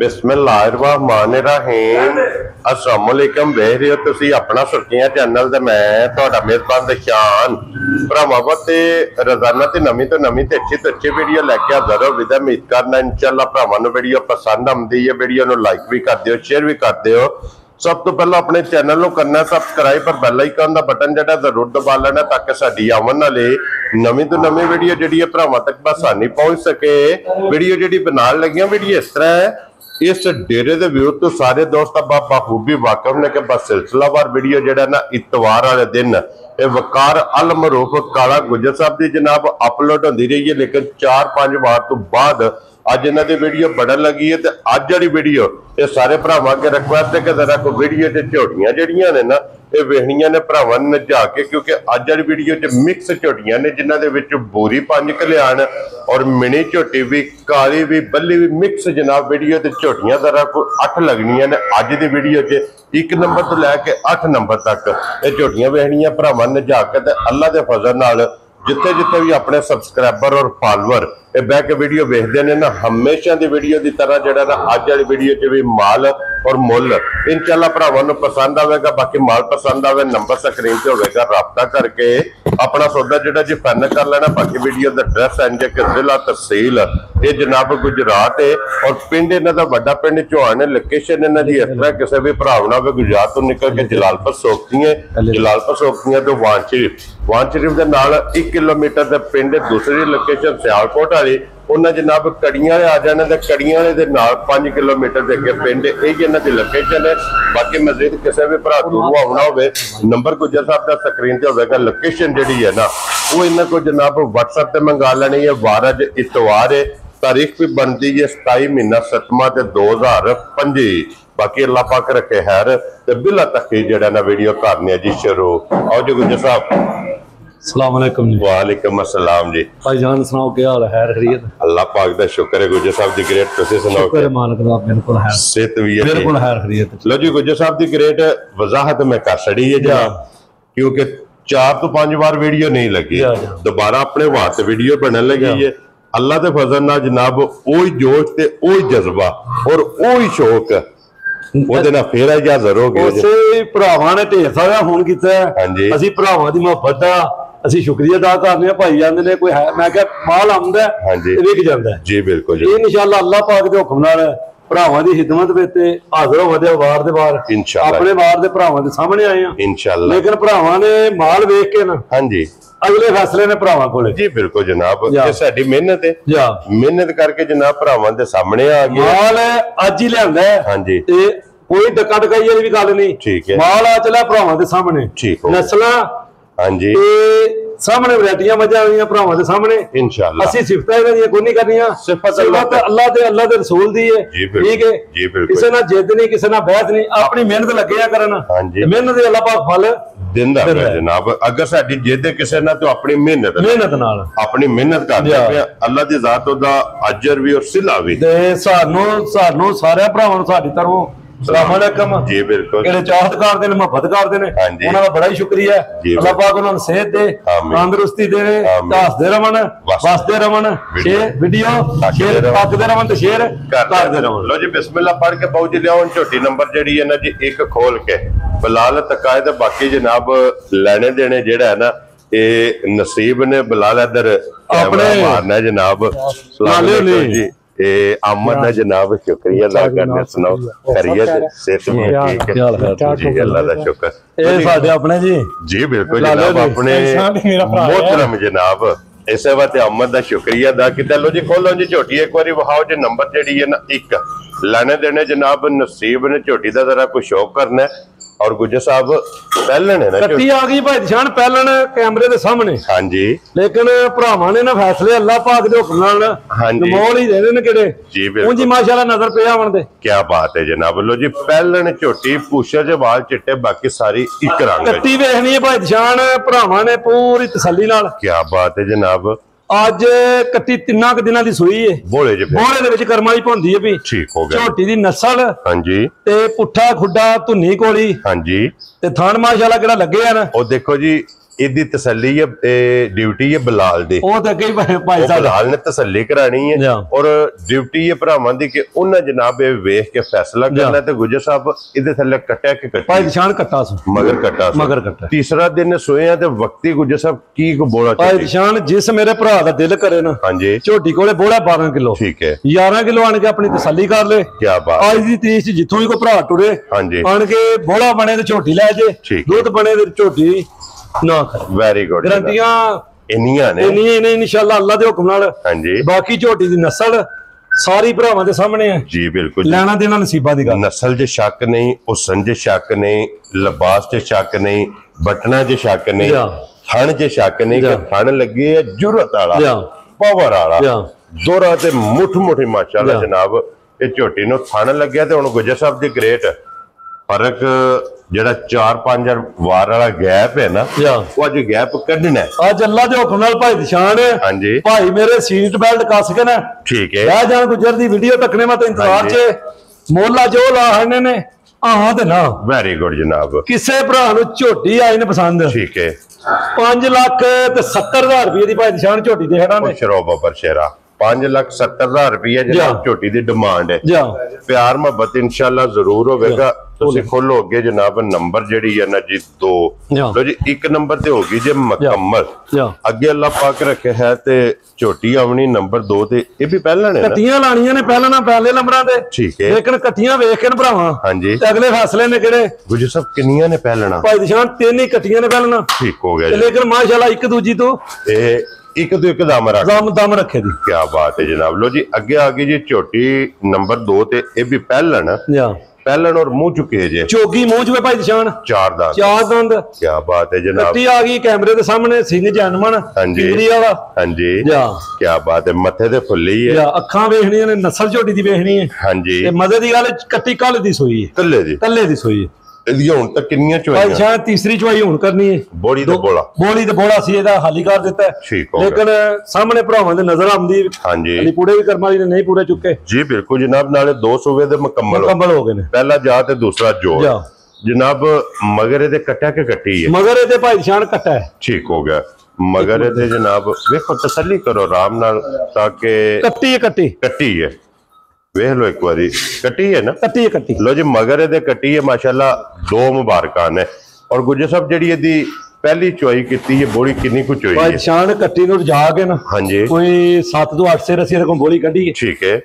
बिस्मिल्लाहिर्रहमानिर्रहीम अस्सलाम वालेकुम वेख रहे हो तुसी अपना सुर्खियां चैनल ते मैं तुहाडा मेजबान दशान भरावां ते रोजाना ते नवीं ते अच्छी वीडियो लैके हाज़र हो विदा उम्मीद करना इंशाअल्लाह भरावां नूं वीडियो पसंद आउंदी है वीडियो नूं लाइक भी कर दिओ शेयर भी कर दिओ। सब तो पहला अपने चैनल को करना सबसक्राइब पर बैल आइकन का बटन जो जरूर दबा लेना ताकि साडी आवन वाली नवीं तो नवीं वीडियो जी भरावां तक बसानी पहुंच सके। वीडियो जी बना लगी वीडियो इस तरह है, इस डेरे के व्यू तो सारे दोस्त बखूबी वाकफ ने कि बस सिलसिलावार वीडियो जो ना इतवार वाले दिन वकार अल मरूफ काला गुजर साहब की जनाब अपलोड होती रही है, लेकिन 4-5 वार तो बाद अज इन्हों की वीडियो बढ़न लगी है। तो अज वाली वीडियो ये सारे भरावां अगे रिक्वेस्ट है कि जरा कोई वीडियो झोटियां जड़ियां ने ना ये वेखनियां ने भरावां नजा के, क्योंकि अज वाली वीडियो च मिक्स झोटियां ने जिन्हां दे विच बोरी 5 कल्याण और मिनी झोटी भी काली भी बल्ली भी मिक्स जनाब वीडियो ते झोटियां जरा कोई 8 लगनियां ने अज दी वीडियो च 1 नंबर तो लैके 8 नंबर तक ये झोटियां वेखनियां भरावां नजा के ते अल्लाह दे फजल नाल जिथे जिथे भी अपने सबसक्राइबर और फॉलोअर बह के वीडियो वेखते हैं ना हमेशा की वीडियो की तरह जो ना अज वाली वीडियो च भी माल और मुल इंशाअल्लाह भरावां नूं पसंद आवेगा। बाकी माल पसंद आवे नंबर स्क्रीन से होगा राबता करके अपना सौदा जो जी फाइनल कर लेना। बाकी वीडियो का एड्रैस एंड जिला तहसील ये जनाब गुजरात है और पिंड इन्हां दा वड्डा पिंड चौहान है। लोकेशन इन्हां दी इस तरह किसी भी भरा होवे गुजरात तो निकल के जलालपुर सोखतियां तो वान शरीफ के नाल 1 किलोमीटर के पिंड दूसरी लोकेशन सियालकोट वाली उन्हें जनाब कड़ियां आ जाने कड़ियां 5 किलोमीटर के अगे पिंड यही इन्हां दी लोकेशन है। बाकी मजीद किसी भी भरा दूरों आना हो नंबर गुजर साहब का स्क्रीन से होगा। लोकेशन जी है ना वो इन्हों को जनाब WhatsApp से मंगा लेनी है। वार अज इतवार है, तारीख भी बनती है 27 महीना 7वां 2025। बाकी अल्लाह पाक रखे हैर ते बिला तक जड़ा ना वीडियो करने जी शुरू। आओ जी गुजर साहब। अस्सलाम वालेकुम जी। वालेकुम अस्सलाम जी। भाईजान सुनाओ क्या हाल है? खैरियत? अल्लाह पाक दा शुक्र है गुजर साहब दी ग्रेट तुसी सुनाओ? शुक्र है मालिक दा बिल्कुल है, सेहत भी है बिल्कुल है खैरियत। लो जी गुजर साहब दी ग्रेट वजाहत मैं कर छड़ी है जा, क्योंकि 4 तो 5 बार वीडियो नहीं लगी, दोबारा अपने वास्ते वीडियो बनने लगी है। अल्लाह दे फजल नाल जनाब ओही जोश ते ओही जज्बा और ओही शौक ਉਹਦੇ ਨਾਲ ਫੇਰ ਹਾਜ਼ਰ ਹੋ ਗਏ। ਉਸੇ ਭਰਾਵਾਂ ਨੇ ਢੇਰ ਸਾਰਾ ਫੋਨ ਕੀਤਾ ਹੈ। ਅਸੀਂ ਭਰਾਵਾਂ ਦੀ ਮੁਹੱਬਤ ਦਾ ਅਸੀਂ ਸ਼ੁਕਰੀਆ ਅਦਾ ਕਰਨੇ ਆ। ਭਾਈ ਜਾਂਦੇ ਨੇ ਕੋਈ ਹੈ, ਮੈਂ ਕਿਹਾ ਮਾਲ ਆਉਂਦਾ ਤੇ ਵਿਕ ਜਾਂਦਾ ਜੀ। ਬਿਲਕੁਲ ਜੀ, ਇਨਸ਼ਾਅੱਲਾ ਅੱਲਾਹ ਪਾਕ ਦੇ ਹੁਕਮ ਨਾਲ ਭਰਾਵਾਂ ਦੀ ਖਿਦਮਤ ਵਿੱਚ ਤੇ ਹਾਜ਼ਰ ਹੋ ਵਧਿਆ ਵਾਰ ਦੇ ਵਾਰ ਇੰਸ਼ਾਅੱਲਾ ਆਪਣੇ ਵਾਰ ਦੇ ਭਰਾਵਾਂ ਦੇ ਸਾਹਮਣੇ ਆਏ ਆ ਇੰਸ਼ਾਅੱਲਾ। ਲੇਕਿਨ ਭਰਾਵਾਂ ਨੇ ਮਾਲ ਵੇਖ ਕੇ ਨਾ ਹਾਂਜੀ अगले फैसले ने भरावां कोले जी। बिल्कुल जनाब, ये साडी मेहनत है, मेहनत करके जनाब भरावां दे सामने आ गया माल अज ही लियांदा है। हां जी, ते कोई डका डकाई वाली भी गल नहीं, ठीक है। माल आ चला भरावां दे सामने, ठीक है। नस्लां हां जी सामने वैरायटियां मजा आईयां भरावां दे सामने इंशाअल्लाह। असि सिफतां इन्हां दी कोई नहीं करनियां, सिफत अल्लाह दे रसूल दी है, ठीक है जी। बिल्कुल, किसी ना जिद नहीं, किसी ना बहस नहीं, अपनी मेहनत लगे करन। हां जी, मेहनत दे अल्लाह पाक फल दिंदा है जनाब। अगर साडी जिद किसी ना तो अपनी मेहनत नाल अपनी मेहनत करदे पे अल्लाह दी जात दा अजर भी और सिला भी ते सानू सारे भरावां नूं साडी तरफों सलाम अलैकुम जी। बिल्कुल, जेड़े चाहत करदे ने मुहब्बत करदे ने उन्हां दा बड़ा ही शुक्रिया। अल्लाह पाक उन्हां नूं सेहत दे, तंदुरुस्ती दे, हसदे रवन वसदे रवन, शेयर वीडियो शेयर पकदे रवन ते शेयर करदे रवन। लो जी बिस्मिल्लाह पढ़ के पहुंच लियाओ झोटी नंबर जेड़ी है ना जी 1 खोल के बिलाल तकाए ते बाकी जनाब लेने देने जेड़ा है ना ये नसीब ने। बिलाल इधर अपने मारना है जनाब। सलाम अलैकुम जी। अहमद ने जनाब शुक्रिया अदा करने सुनाओ खैरियत सेहत ठीक है जी, अल्लाह दा शुक्र। ये साडे अपने जी जी बिल्कुल जनाब अपने मोहतरम जनाब इसे बात अहमद का शुक्रिया अदा किया। लो जी खोलो जी झोटी एक बार विखाओ जी नंबर जी है ना 1 लेने देने जनाब नसीब ने झोटी का जरा कुछ शौक करना है। और गुजर साहब पहलन है ना कट्टी आ गई भाई जान पहलन कैमरे के सामने। हां जी, लेकिन भरावां ने ना फैसले अल्लाह पाक दे हुक्म नाल हां जी मोल ही देने ने केड़े जी। बिल्कुल जी माशाल्लाह नजर पे आवन दे क्या बात है जनाब। लो जी पहलन झोटी पूछे जे वाल चिट्टे बाकी सारी एक रंग कट्टी वेखनी है भाई जान भरावां ने पूरी तसल्ली नाल। क्या बात है जनाब। आज कट्टी 3 दिनों की सूई है बोले दे विच कर्मां दी भुंदी है भी ठीक हो गया। झोटी दी नस्ल हां जी ते पुट्ठा खुड्डा धुन्नी कोली हां जी ते थान माशाल्लाह केड़ा लगे है ना। ओ देखो जी ਇਹਦੀ ਤਸੱਲੀ ਹੈ, ਡਿਊਟੀ ਹੈ ਬਲਾਲ ਦੀ। ਉਹ ਤਾਂ ਕਈ ਭਾਈ ਸਾਹਿਬ ਬਲਾਲ ਨੇ ਤਸੱਲੀ ਕਰਾਣੀ ਹੈ ਔਰ ਡਿਊਟੀ ਹੈ ਭਰਾਵਾਂ ਦੀ ਕਿ ਉਹਨਾਂ ਜਨਾਬ ਇਹ ਵੇਖ ਕੇ ਫੈਸਲਾ ਕਰਨਾ। ਤੇ ਗੁੱਜਰ ਸਾਹਿਬ ਇਹਦੇ ਥੱਲੇ ਕੱਟਿਆ ਕਿ ਕੱਟੀ ਭਾਈ ਨਿਸ਼ਾਨ ਕੱਟਾ ਸੀ, ਮਗਰ ਕੱਟਾ ਸੀ। ਤੀਸਰਾ ਦਿਨ ਸੋਏ ਆ ਤੇ ਵਕਤੀ ਗੁੱਜਰ ਸਾਹਿਬ ਕੀ ਕੋ ਬੋਲਾ ਭਾਈ ਨਿਸ਼ਾਨ ਜਿਸ ਮੇਰੇ ਭਰਾ ਦਾ ਦਿਲ ਕਰੇ ਨਾ, ਹਾਂਜੀ ਝੋਟੀ ਕੋਲੇ ਬੋਲਾ 12 ਕਿਲੋ, ਠੀਕ ਹੈ 11 ਕਿਲੋ ਆਣ ਕੇ ਆਪਣੀ ਤਸੱਲੀ ਕਰ ਲੈ। ਕੀ ਬਾਤ, ਅੱਜ ਦੀ ਤਰੀਕ ਚ ਜਿੱਥੋਂ ਵੀ ਕੋਈ ਭਰਾ ਟੁਰੇ ਹਾਂਜੀ ਆਣ ਕੇ ਬੋਲਾ ਬਣੇ ਤੇ ਝੋਟੀ ਲੈ ਜੇ, ਦੁੱਧ ਬਣੇ ਤੇ ਝੋਟੀ ਨਾ ਕਰ। ਵੈਰੀ ਗੁੱਡ, ਗਰੰਟੀਆਂ ਇੰਨੀਆਂ ਨੇ ਇਨਸ਼ਾਅੱਲਾ ਅੱਲਾ ਦੇ ਹੁਕਮ ਨਾਲ। ਹਾਂਜੀ ਬਾਕੀ ਝੋਟੀ ਦੀ ਨਸਲ ਸਾਰੀ ਭਰਾਵਾਂ ਦੇ ਸਾਹਮਣੇ ਹੈ ਜੀ, ਬਿਲਕੁਲ ਲੈਣਾ ਦੇਣਾ ਨਸੀਬਾਂ ਦੀ ਗੱਲ। ਨਸਲ 'ਚ ਸ਼ੱਕ ਨਹੀਂ, ਹੁਸਨ 'ਚ ਸ਼ੱਕ ਨਹੀਂ, ਲਿਬਾਸ 'ਚ ਸ਼ੱਕ ਨਹੀਂ, ਬਟਨਾਂ 'ਚ ਸ਼ੱਕ ਨਹੀਂ, ਥਣ 'ਚ ਸ਼ੱਕ ਨਹੀਂ ਕਿ ਥਣ ਲੱਗੇ ਹੈ ਜੁਰਤ ਵਾਲਾ, ਪਾਵਰ ਵਾਲਾ, ਦੋਰਾ ਤੇ ਮੁੱਠ ਮੁੱਠੀ ਮਾਸ਼ਾਅੱਲਾ ਜਨਾਬ। ਇਹ ਝੋਟੀ ਨੂੰ ਥਣ ਲੱਗਿਆ ਤੇ ਹੁਣ ਗੁੱਜਰ ਸਾਹਿਬ ਦੀ ਗ੍ਰੇਟ ਫਰਕ ਜਿਹੜਾ 4-5 ਵਾਰ ਵਾਲਾ ਗੈਪ ਹੈ ਨਾ, ਉਹ ਅੱਜ ਗੈਪ ਕੱਢਣਾ ਅੱਜ ਅੱਲਾ ਦੇ ਹੁਕਮ ਨਾਲ। ਭਾਈ ਨਿਸ਼ਾਨ ਹਾਂਜੀ ਭਾਈ ਮੇਰੇ ਸੀਟ ਬੈਲਟ ਕੱਸ ਕੇ ਨਾ, ਠੀਕ ਹੈ ਲੈ ਜਾਣ ਗੁੱਜਰ ਦੀ ਵੀਡੀਓ ਤੱਕਣੇ ਮੈਂ ਤਾਂ ਇੰਤਜ਼ਾਰ 'ਚ ਮੋਲਾ ਜੋ ਲਾ ਹੜਨੇ ਨੇ ਆਹਾਂ ਤੇ ਨਾ। ਵੈਰੀ ਗੁੱਡ ਜਨਾਬ। ਕਿਸੇ ਭਰਾ ਨੂੰ ਝੋਟੀ ਆਈ ਨੇ ਪਸੰਦ, ਠੀਕ ਹੈ 5,70,000 ਰੁਪਏ ਦੀ ਭਾਈ ਨਿਸ਼ਾਨ ਝੋਟੀ ਦੇ ਹੜਾਂ ਨੇ। ਸ਼ਰੋਬਾ ਪਰ ਸ਼ੇਰਾ 5,70,000 ਰੁਪਏ ਜਨਾਬ ਝੋਟੀ ਦੀ ਡਿਮਾਂਡ ਹੈ। ਪਿਆਰ ਮੁਹੱਬਤ ਇਨਸ਼ਾਅੱਲਾ ਜ਼ਰੂਰ ਹੋਵੇਗਾ। ਤੁਸੀਂ ਖੋਲੋ ਅੱਗੇ ਜਨਾਬ ਨੰਬਰ ਜਿਹੜੀ ਹੈ ਨਾ ਜੀ 2 ਲੋ ਜੀ, 1 ਨੰਬਰ ਤੇ ਹੋ ਗਈ ਜੇ ਮੁਕੰਮਲ। ਅੱਗੇ ਅੱਲਾ ਪਾਕ ਰੱਖਿਆ ਹੈ ਤੇ ਝੋਟੀ ਆਵਣੀ ਨੰਬਰ 2 ਤੇ। ਇਹ ਵੀ ਪਹਿਲਾਂ ਨੇ ਕੱਟੀਆਂ ਲਾਣੀਆਂ ਨੇ ਪਹਿਲਾਂ ਨਾ ਪਹਿਲੇ ਨੰਬਰਾਂ ਤੇ, ਠੀਕ ਹੈ ਲੇਕਿਨ ਕੱਟੀਆਂ ਵੇਖ ਕੇ ਭਰਾਵਾਂ ਹਾਂਜੀ ਤੇ ਅਗਲੇ ਫੈਸਲੇ ਨੇ ਕਿਹੜੇ ਗੁੱਜਰ ਸਾਹਿਬ ਕਿੰਨੀਆਂ ਨੇ ਪਹਿਲਾਂ? ਭਾਈ ਨਿਸ਼ਾਨ 3 ਹੀ ਕੱਟੀਆਂ ਨੇ ਪਹਿਲਾਂ, ਠੀਕ ਹੋ ਗਿਆ ਲੇਕਿਨ ਮਾਸ਼ਾਅੱਲਾ ਇੱਕ ਦੂਜੀ ਤੋਂ ਇਹ ਇੱਕ ਤੋਂ ਇੱਕ ਦਮ ਰੱਖੇ ਦੀ। ਕੀ ਬਾਤ ਹੈ ਜਨਾਬ। ਲੋ ਜੀ ਅੱਗੇ ਆ ਗਈ ਜੀ ਝੋਟੀ ਨੰਬਰ 2 ਤੇ। ਇਹ ਵੀ ਪਹਿਲਣ ਔਰ ਮੂੰਹ ਚੁੱਕੇ ਜੇ, ਚੋਗੀ ਮੂੰਹ ਚੁੱਕੇ ਭਾਈ ਨਿਸ਼ਾਨ, 4 ਦੰਦ। ਕੀ ਬਾਤ ਹੈ ਜਨਾਬ। ਕੱਟੀ ਆ ਗਈ ਕੈਮਰੇ ਦੇ ਸਾਹਮਣੇ, ਸਿੰਘ ਜਨਮਨ ਕਿੰਗਰੀ ਵਾਲਾ, ਹਾਂਜੀ ਕੀ ਬਾਤ ਹੈ। ਮੱਥੇ ਤੇ ਫੁੱਲੀ ਹੈ, ਅੱਖਾਂ ਵੇਖਣੀਆਂ ਨੇ, ਨਸਲ ਝੋਟੀ ਦੀ ਵੇਖਣੀ ਹੈ। ਹਾਂਜੀ ਤੇ ਮਜ਼ੇ ਦੀ ਗੱਲ ਕੱਟੀ ਕੱਲ ਦੀ ਸੋਈ ਹੈ, ਕੱਲੇ ਦੀ ਸੋਈ ਹੈ। ਇਹਦੀ ਹੁਣ ਤੱਕ ਕਿੰਨੀਆਂ ਚੁਆਈਆਂ? ਸ਼ਾਇਦ ਤੀਸਰੀ ਚੁਆਈ ਹੁਣ ਕਰਨੀ ਹੈ। ਬੋਲੀ ਤੇ ਬੋਲਾ ਸੀ ਇਹਦਾ ਹਾਲੀ ਕਰ ਦਿੱਤਾ, ਲੇਕਿਨ ਸਾਹਮਣੇ ਭਰਾਵਾਂ ਦੇ ਨਜ਼ਰ ਆਉਂਦੀ। ਹਾਂਜੀ ਪੂਰੇ ਵੀ ਕਰਮ ਵਾਲੀ ਨੇ ਨਹੀਂ ਪੂਰੇ ਚੁੱਕੇ ਜੀ, ਬਿਲਕੁਲ ਜਨਾਬ। ਨਾਲੇ 2 ਸੂਬੇ ਦੇ ਮੁਕੰਮਲ ਹੋ ਗਏ ਨੇ, ਪਹਿਲਾ ਜਾ ਤੇ ਦੂਸਰਾ ਜੋੜ ਜਨਾਬ। ਮਗਰ ਇਹਦੇ ਕੱਟਿਆ ਕਿ ਕੱਟੀ ਹੈ? ਮਗਰ ਇਹਦੇ ਭਾਈ ਨਿਸ਼ਾਨ ਕੱਟਾ ਹੈ, ਠੀਕ ਹੋ ਗਿਆ। ਮਗਰ ਇਹਦੇ ਜਨਾਬ ਵੇਖੋ, ਤਸੱਲੀ ਕਰੋ ਆਰਾਮ ਨਾਲ ਤਾਂ ਕਿ ਕੱਟੀ ਹੈ। ਵੇਖ ਲੋ ਇੱਕ ਵਾਰੀ, ਕੱਟੀ ਹੈ ਨਾ, ਕੱਟੀ ਲੋ ਜੀ। ਮਗਰ ਇਹਦੇ ਕੱਟੀ ਹੈ ਮਾਸ਼ਾਅੱਲਾ, 2 ਮੁਬਾਰਕਾਂ ਨੇ। ਔਰ ਗੁੱਜਰ ਸਾਹਿਬ ਜਿਹੜੀ ਇਹਦੀ ਪਹਿਲੀ ਚੁਆਈ ਕੀਤੀ ਹੈ ਬੋਲੀ ਕਿੰਨੀ ਕੁ ਚੁਆਈ ਹੈ? ਭਾਈ ਨਿਸ਼ਾਨ ਕੱਟੀ ਨੂੰ ਜਾ ਕੇ ਨਾ, ਹਾਂਜੀ ਕੋਈ 7 ਤੋਂ 8 ਸਿਰ ਅਸੀਂ ਇਹਦੇ ਬੋਲੀ ਕੱਢੀ ਹੈ, ਠੀਕ ਹੈ।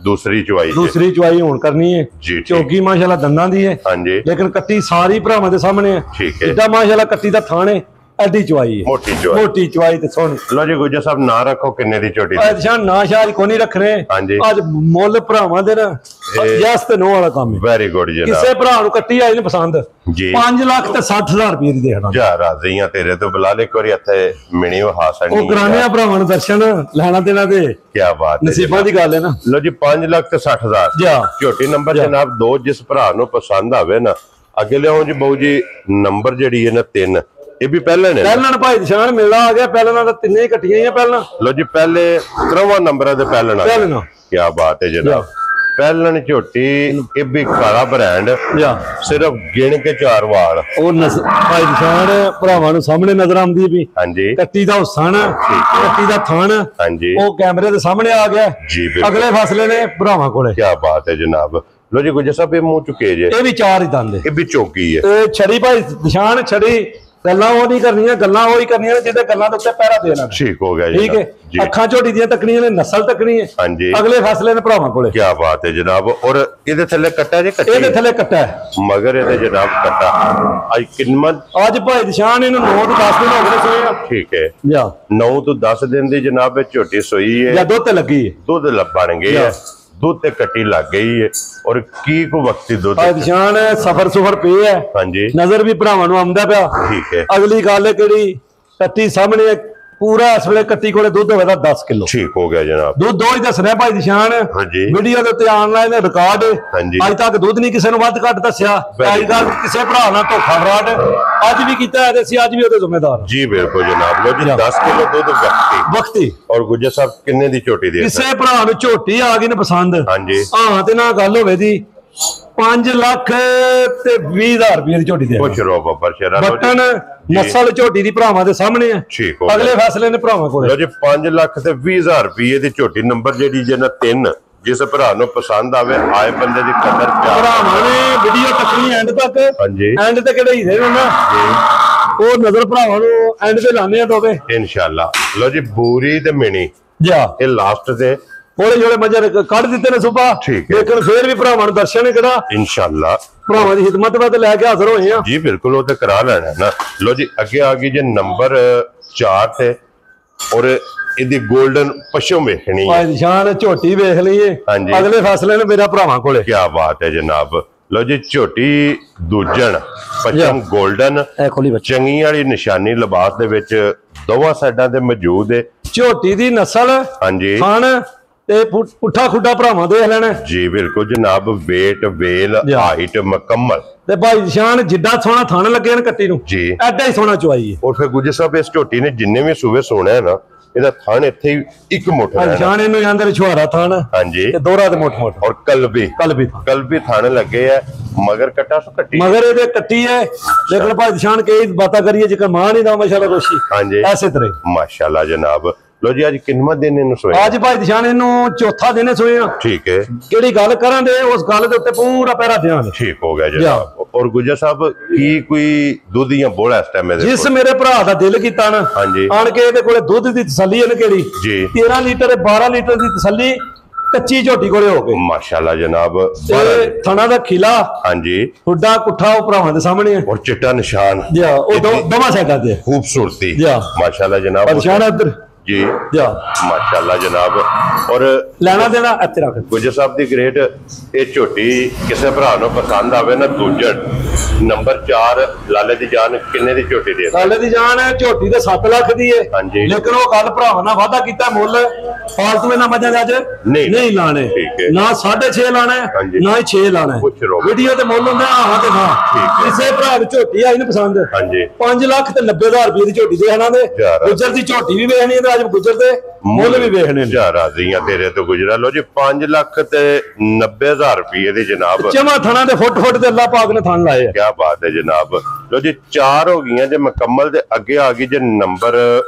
ਦੂਸਰੀ ਚੁਆਈ ਹੁਣ ਕਰਨੀ ਹੈ। ਚੌਗੀ ਮਾਸ਼ਾਅੱਲਾ ਦੰਦਾਂ ਦੀ ਹੈ, ਹਾਂਜੀ, ਲੇਕਿਨ ਕੱਟੀ ਸਾਰੀ ਭਰਾਵਾਂ ਦੇ ਸਾਹਮਣੇ ਹੈ, ਠੀਕ ਹੈ। ਜਿੱਦਾਂ ਮਾਸ਼ਾਅੱਲਾ ਕੱਟੀ ਦਾ ਥਾਣੇ ਐਡੀ ਚੁਆਈ ਹੈ, ਮੋਟੀ ਚੁਆਈ ਤੇ ਸੋਹਣੀ। ਲੋ ਜੀ ਗੁੱਜਰ ਸਾਹਿਬ ਨਾ ਰੱਖੋ ਕਿੰਨੇ ਦੀ ਝੋਟੀ? ਅੱਛਾ ਨਾ ਸ਼ਾਇਦ ਕੋਈ ਨਹੀਂ ਰੱਖਣੇ, ਅੱਜ ਮੁੱਲ ਭਰਾਵਾਂ ਦੇ ਨਾ ਯਸ ਤੇ ਨੋ ਵਾਲਾ ਕੰਮ ਹੈ। ਵੈਰੀ ਗੁੱਡ ਜੀ। ਕਿਸੇ ਭਰਾ ਨੂੰ ਕੱਟੀ ਆਈ ਨਹੀਂ ਪਸੰਦ ਜੀ, 5,60,000 ਰੁਪਏ ਦੀ ਦੇਣਾ ਜਾ। ਰਾਜ਼ੀਆਂ ਤੇਰੇ ਤੋਂ ਬੁਲਾ ਲੈ ਇੱਕ ਵਾਰੀ ਇੱਥੇ ਮਿਣੀ ਹਾਸਣ ਉਹ ਕਰਾਣੇ ਆ ਭਰਾਵਾਂ ਨੂੰ ਦਰਸ਼ਨ, ਲੈਣਾ ਦੇਣਾ ਤੇ ਕੀ ਬਾਤ ਹੈ, ਨਸੀਬਾਂ ਦੀ ਗੱਲ ਹੈ ਨਾ। ਲੋ ਜੀ 5,60,000 ਝੋਟੀ ਨੰਬਰ ਜਨਾਬ 2। ਜਿਸ ਭਰਾ ਨੂੰ ਪਸੰਦ ਆਵੇ ਨਾ ਅੱਗੇ ਲਿਆਓ ਜੀ ਬਾਊ ਜੀ। ਨੰਬਰ ਜਿਹੜੀ ਹੈ ਨਾ 3, ਇਹ ਵੀ ਪਹਿਲਾਂ ਨੇ, ਪਹਿਲਾਂ ਭਾਈ ਨਿਸ਼ਾਨ ਮਿਲਣਾ ਆ ਗਿਆ। ਪਹਿਲਾਂ ਤਾਂ ਤਿੰਨੇ ਹੀ ਕੱਟੀਆਂ ਹੀ ਪਹਿਲਾਂ। ਲੋ ਜੀ ਪਹਿਲੇ 3 ਨੰਬਰਾਂ ਦੇ ਪਹਿਲਾਂ ਕੀ ਬਾਤ ਹੈ ਜਨਾਬ। ਪਹਿਲਾਂ ਝੋਟੀ ਇਹ ਵੀ ਕਾਲਾ ਬ੍ਰਾਂਡ, ਸਿਰਫ ਗਿਣ ਕੇ 4 ਵਾਲ। ਉਹ ਭਾਈ ਨਿਸ਼ਾਨ ਭਰਾਵਾਂ ਨੂੰ ਸਾਹਮਣੇ ਨਜ਼ਰ ਆਉਂਦੀ ਵੀ, ਹਾਂਜੀ, ਕੱਟੀ ਦਾ ਹੁਸਨ, ਕੱਟੀ ਦਾ ਥਣ, ਹਾਂਜੀ, ਉਹ ਕੈਮਰੇ ਦੇ ਸਾਹਮਣੇ ਆ ਗਿਆ ਜੀ। ਅਗਲੇ ਫੈਸਲੇ ਨੇ ਭਰਾਵਾਂ ਕੋਲੇ। ਕੀ ਬਾਤ ਹੈ ਜਨਾਬ। ਲੋ ਜੀ ਗੁੱਜਰ ਸਾਹਿਬ ਇਹ ਮੂੰਹ ਚੁੱਕੇ ਜੇ, ਇਹ ਵੀ 4 ਹੀ ਦੰਦ, ਇਹ ਵੀ ਚੌਕੀ ਹੈ। ਇਹ ਛੜੀ ਭਾਈ ਨਿਸ਼ਾਨ, ਛੜੀ ਗੱਲਾਂ ਉਹ ਨਹੀਂ ਕਰਨੀਆਂ, ਗੱਲਾਂ ਉਹ ਹੀ ਕਰਨੀਆਂ ਜਿਹਦੇ ਗੱਲਾਂ ਦੇ ਉੱਤੇ ਪਹਿਰਾ ਦੇਣਾ। ਠੀਕ ਹੋ ਗਿਆ ਜੀ, ਠੀਕ ਹੈ। ਅੱਖਾਂ ਝੋਟੀ ਦੀਆਂ ਤੱਕਣੀਆਂ ਨੇ, ਨਸਲ ਤੱਕਣੀ ਹੈ, ਹਾਂਜੀ, ਅਗਲੇ ਫੈਸਲੇ ਨੇ ਭਰਾਵਾਂ ਕੋਲੇ। ਕੀ ਬਾਤ ਹੈ ਜਨਾਬ। ਔਰ ਇਹਦੇ ਥੱਲੇ ਕੱਟਾ ਜੇ, ਇਹਦੇ ਥੱਲੇ ਕੱਟਾ ਹੈ, ਮਗਰ ਇਹਦੇ ਜਨਾਬ ਕੱਟਾ। ਅੱਜ ਕਿੰਮਤ ਅੱਜ ਭਾਈ ਨਿਸ਼ਾਨ ਇਹਨੂੰ 9 ਤੋਂ 10 ਦਿਨ ਹੋ ਗਏ ਸੋਏ ਆ, ਠੀਕ ਹੈ। 9 ਤੋਂ 10 ਦਿਨ ਦੀ ਜਨਾਬ ਝੋਟੀ ਸੋਈ ਹੈ, ਜਾਂ ਦੁੱਧ ਲੱਗੀ ਹੈ, ਦੁੱਧ ਬਣ ਗਈ ਹੈ, ਦੁੱਧ ਤੇ ਕੱਟੀ ਲੱਗ ਗਈ ਹੈ। ਔਰ ਕੀ ਕੋ ਵਕਤੀ ਦੁੱਧ ਨਿਸ਼ਾਨ ਸਫਰ ਪੇ ਹੈ, ਹਾਂਜੀ, ਨਜ਼ਰ ਵੀ ਭਰਾਵਾਂ ਨੂੰ ਆਉਂਦਾ ਪਿਆ, ਠੀਕ ਹੈ। ਅਗਲੀ ਗੱਲ ਕਿਹੜੀ, ਕੱਟੀ ਸਾਹਮਣੇ ਪੂਰਾ ਇਸ ਵੇਲੇ ਕੱਟੀ ਕੋਲੇ ਦੁੱਧ ਹੋਵੇਗਾ 10 ਕਿਲੋ, ਠੀਕ ਹੋ ਗਿਆ ਜਨਾਬ। ਦੁੱਧ 2 ਹੀ ਦੱਸਣਾ ਭਾਈ ਨਿਸ਼ਾਨ, ਹਾਂਜੀ, ਵੀਡੀਓ ਦੇ ਉੱਤੇ ਆਨਲਾਈਨ ਰਿਕਾਰਡ, ਅੱਜ ਤੱਕ ਦੁੱਧ ਨਹੀਂ ਕਿਸੇ ਨੂੰ ਵੱਧ ਘੱਟ ਦੱਸਿਆ। ਅੱਜ ਕੱਲ ਕਿਸੇ ਭਰਾ ਨਾਲ ਧੋਖਾ ਫਰਾਡ ਅੱਜ ਵੀ ਕੀਤਾ ਹੈ ਤੇ ਅਸੀਂ ਅੱਜ ਵੀ ਉਹਦੇ ਜ਼ਿੰਮੇਦਾਰ ਜੀ। ਬਿਲਕੁਲ ਜਨਾਬ। ਲੋ ਜੀ 10 ਕਿਲੋ ਦੁੱਧ ਵਕਤੀ। ਔਰ ਗੁੱਜਰ ਸਾਹਿਬ ਕਿੰਨੇ ਦੀ ਝੋਟੀ ਦੇ? ਕਿਸੇ ਭਰਾ ਨੂੰ ਝੋਟੀ ਆ ਗਈ ਨਾ ਪਸੰਦ, ਹਾਂਜੀ, ਹਾਂ ਤੇ ਨਾ ਗੱਲ ਹੋਵੇ ਦੀ 5 ਲੱਖ ਤੇ 20,000 ਰੁਪਏ ਦੀ ਝੋਟੀ ਦੇ ਕੁਛ ਰੋ ਬੱਬਰ ਸ਼ੇਰਾ ਬਟਨ ਨਸਲ ਝੋਟੀ ਦੀ ਭਰਾਵਾਂ ਦੇ ਸਾਹਮਣੇ ਹੈ। ਠੀਕ ਹੋ ਅਗਲੇ ਫੈਸਲੇ ਨੇ ਭਰਾਵਾਂ ਕੋਲ। ਲੋ ਜੀ 5 ਲੱਖ ਤੇ 20,000 ਰੁਪਏ ਦੀ ਝੋਟੀ ਨੰਬਰ ਜਿਹੜੀ ਜੇ ਨਾ 3 ਜਿਸ ਭਰਾ ਨੂੰ ਪਸੰਦ ਆਵੇ ਆਏ ਬੰਦੇ ਦੀ ਕਦਰ ਪਿਆਰ ਭਰਾਵਾਂ ਨੇ ਵੀਡੀਓ ਤੱਕਣੀ ਐਂਡ ਤੱਕ। ਹਾਂਜੀ ਐਂਡ ਤੇ ਕਿਹੜੇ ਹੀਰੇ ਨੇ ਨਾ ਉਹ ਨਜ਼ਰ ਭਰਾਵਾਂ ਨੂੰ ਐਂਡ ਤੇ ਲਾਣੇ ਆ ਦੋਵੇ ਇਨਸ਼ਾਅੱਲਾ। ਲੋ ਜੀ ਬੂਰੀ ਤੇ ਮਿਣੀ ਜਾ ਇਹ ਲਾਸਟ ਤੇ ਥੋੜੇ ਜੋੜੇ ਮੱਝਾਂ ਕੱਢ ਦਿੱਤੇ ਨੇ ਸੁਬਾ। ਲੇਕਿਨ ਫੇਰ ਵੀ ਭਰਾਵਾਂ ਨੂੰ ਦਰਸ਼ਨ ਕਰਾ ਇਨਸ਼ਾਅੱਲਾ ਭਰਾਵਾਂ ਦੀ ਖਿਦਮਤ ਵਿੱਚ ਲੈ ਕੇ ਹਾਜ਼ਰ ਹੋਏ ਆ ਜੀ। ਬਿਲਕੁਲ ਉਹ ਤੇ ਕਰਾ ਲੈਣਾ ਨਾ। ਲੋ ਜੀ ਅੱਗੇ ਆ ਗਈ ਜੇ ਨੰਬਰ 4 ਤੇ ਔਰ ਇਹਦੀ 골ਡਨ ਪਸ਼ੂ ਵੇਖਣੀ ਹੈ। ਨਿਸ਼ਾਨ ਝੋਟੀ ਵੇਖ ਲਈਏ ਅਗਲੇ ਫੈਸਲੇ ਨੇ ਮੇਰਾ ਭਰਾਵਾਂ ਕੋਲੇ। ਕੀ ਬਾਤ ਹੈ ਜਨਾਬ। ਲੋ ਜੀ ਝੋਟੀ ਦੂਜਣ ਪਸ਼ਮ 골ਡਨ ਚੰਗੀ ਵਾਲੀ ਨਿਸ਼ਾਨੀ ਲਿਬਾਸ ਦੇ ਵਿੱਚ ਦੋਵਾਂ ਸਾਈਡਾਂ ਤੇ ਮੌਜੂਦ ਹੈ। ਝੋਟੀ ਦੀ ਨਸਲ ਹਾਂਜੀ ਖਾਣ ਤੇ ਪੁੱਠਾ ਖੁੱਡਾ ਭਰਾਵਾਂ ਦੇ ਲੈਣਾ ਜੀ। ਬਿਲਕੁਲ ਜਨਾਬ ਵੇਟ ਵੇਲ ਹਾਈਟ ਮੁਕੰਮਲ ਤੇ ਭਾਈ ਨਿਸ਼ਾਨ ਜਿੱਡਾ ਸੋਹਣਾ ਥਣ ਲੱਗੇ ਨੇ ਕੱਟੀ ਨੂੰ ਜੀ ਐਡਾ ਹੀ ਸੋਹਣਾ ਚੁਆਈ ਹੈ। ਔਰ ਫਿਰ ਗੁੱਜਰ ਸਾਹਿਬ ਇਸ ਝੋਟੀ ਨੇ ਜਿੰਨੇ ਵੀ ਸੂਵੇ ਸੋਹਣਾ ਨਾ ਇਹਦਾ ਥਣ ਇੱਥੇ ਹੀ ਇੱਕ ਮੁੱਠ ਹੈ। ਨਿਸ਼ਾਨ ਇਹਨੂੰ ਜਾਂਦੇ ਨੇ ਛੁਹਾਰਾ ਥਣ ਹਾਂਜੀ ਤੇ ਦੋਹਰਾ ਤੇ ਮੁੱਠ ਔਰ ਕਲਬੀ ਥਣ ਲੱਗੇ ਆ ਮਗਰ ਕੱਟਾ ਸੋ ਕੱਟੀ ਮਗਰ ਇਹਦੇ ਕੱਟੀ ਹੈ। ਲੇਕਿਨ ਭਾਈ ਨਿਸ਼ਾਨ ਕਈ ਬਾਤਾਂ ਕਰੀਏ ਜਿਕਰ ਮਾਂ ਨਹੀਂ ਦਾ ਮਾਸ਼ਾਅੱਲਾ ਰੋਸ਼ੀ ਹਾਂਜੀ ਐਸੇ ਤਰ੍ਹਾਂ ਮਾਸ਼ਾਅੱਲਾ ਜਨਾਬ। ਲੋ ਜੀ ਅੱਜ ਕਿੰਨਵਾਂ ਦਿਨ ਇਹਨੂੰ ਸੋਇਆ? ਅੱਜ ਭਾਈ ਨਿਸ਼ਾਨ ਇਹਨੂੰ ਚੌਥਾ ਦਿਨ ਸੋਏ ਆ। ਠੀਕ ਹੈ ਕਿਹੜੀ ਗੱਲ ਕਰਾਂਗੇ ਉਸ ਗੱਲ ਦੇ ਉੱਤੇ ਪੂਰਾ ਪਹਿਰਾ ਧਿਆਨ। ਠੀਕ ਹੋ ਗਿਆ ਜਨਾਬ। ਔਰ ਗੁੱਜਰ ਸਾਹਿਬ ਕੀ ਕੋਈ ਦੁੱਧ ਦੀਆਂ ਬੋਲਾ ਇਸ ਟਾਈਮ ਇਹਦੇ ਜਿਸ ਮੇਰੇ ਭਰਾ ਦਾ ਦਿਲ ਕੀਤਾ ਨਾ ਹਾਂਜੀ ਆਣ ਕੇ ਇਹਦੇ ਕੋਲੇ ਦੁੱਧ ਦੀ ਤਸੱਲੀ ਇਹਨੇ ਕਿਹੜੀ ਜੀ 13 ਲੀਟਰ 12 ਲੀਟਰ ਦੀ ਤਸੱਲੀ ਕੱਚੀ ਝੋਟੀ ਕੋਲੇ ਹੋ ਗਈ ਮਾਸ਼ਾਅੱਲਾ ਜਨਾਬ। ਤੇ ਥਣਾ ਦਾ ਖਿਲਾ ਹਾਂਜੀ ਹੁੱਡਾ ਕੁੱਠਾ ਉਹ ਭਰਾਵਾਂ ਦੇ ਸਾਹਮਣੇ ਹੈ ਔਰ ਚਿੱਟਾ ਨਿਸ਼ਾਨ ਜਾ ਉਹ ਦੋਵਾਂ ਸਾਈਡਾਂ ਤੇ ਖੂਬਸੂਰਤੀ ਜਾ ਮਾਸ਼ਾਅੱਲਾ ਜਨਾਬ। ਨਿਸ਼ਾਨ ਇੱਧਰ ਜੀ ਜਾ ਮਾਸ਼ਾਅੱਲਾ ਜਨਾਬ। ਔਰ ਲੈਣਾ ਦੇਣਾ ਇੱਥੇ ਰੱਖ। ਗੁੱਜਰ ਸਾਹਿਬ ਦੀ ਗ੍ਰੇਟ ਇਹ ਝੋਟੀ ਕਿਸੇ ਭਰਾ ਨੂੰ ਪਸੰਦ ਆਵੇ ਨਾ ਦੂਜਣ ਨੰਬਰ 4 ਲਾਲੇ ਦੀ ਜਾਨ ਕਿੰਨੇ ਦੀ ਝੋਟੀ ਦੇ? ਲਾਲੇ ਦੀ ਜਾਨ ਝੋਟੀ ਤੇ 7 ਲੱਖ ਦੀ ਹੈ। ਹਾਂਜੀ ਲੇਕਿਨ ਉਹ ਗੱਲ ਭਰਾਵਾਂ ਨਾਲ ਵਾਅਦਾ ਕੀਤਾ ਮੁੱਲ ਫਾਲਤੂ ਇਹਨਾਂ ਮੱਝਾਂ ਦੇ ਅੱਜ ਨਹੀਂ ਲਾਣੇ ਨਾ 6.5 ਲਾਣਾ ਨਾ ਹੀ 6 ਲਾਣਾ। ਵੀਡੀਓ ਤੇ ਮੁੱਲ ਹੁੰਦਾ ਆਹਾਂ ਤੇ ਨਾ ਕਿਸੇ ਭਰਾ ਦੀ ਝੋਟੀ ਆਈ ਨੂੰ ਪਸੰਦ 5 ਲੱਖ ਤੇ 90,000 ਰੁਪਏ ਦੀ ਝੋਟੀ ਦੇ ਇਹਨਾਂ ਦੇ ਗੁੱਜਰ ਦੀ ਝੋਟੀ ਵੀ ਵੇਖਣੀ ਹੈ। ਗੁੱਜਰ ਦੇ ਮੁੱਲ ਵੀ ਵੇਖਣੇ ਨੇ। ਰਾਜ਼ੀਆਂ ਤੇਰੇ ਤੋਂ ਗੁਜਰਾ। ਲੋ ਜੀ 5 ਲੱਖ ਤੇ 90,000 ਰੁਪਏ ਦੇ ਜਨਾਬ। ਚਮਾ ਥਣਾ ਦੇ ਫੁੱਟ ਤੇ ਅੱਲਾਹ ਪਾਕ ਨੇ ਥਣ ਲਾਏ। ਕੀ ਬਾਤ ਹੈ ਜਨਾਬ। ਲੋ ਜੀ 4 ਹੋ ਗਈਆਂ ਜੇ ਮੁਕੰਮਲ ਤੇ ਅੱਗੇ ਆ ਗਈ ਜੇ ਨੰਬਰ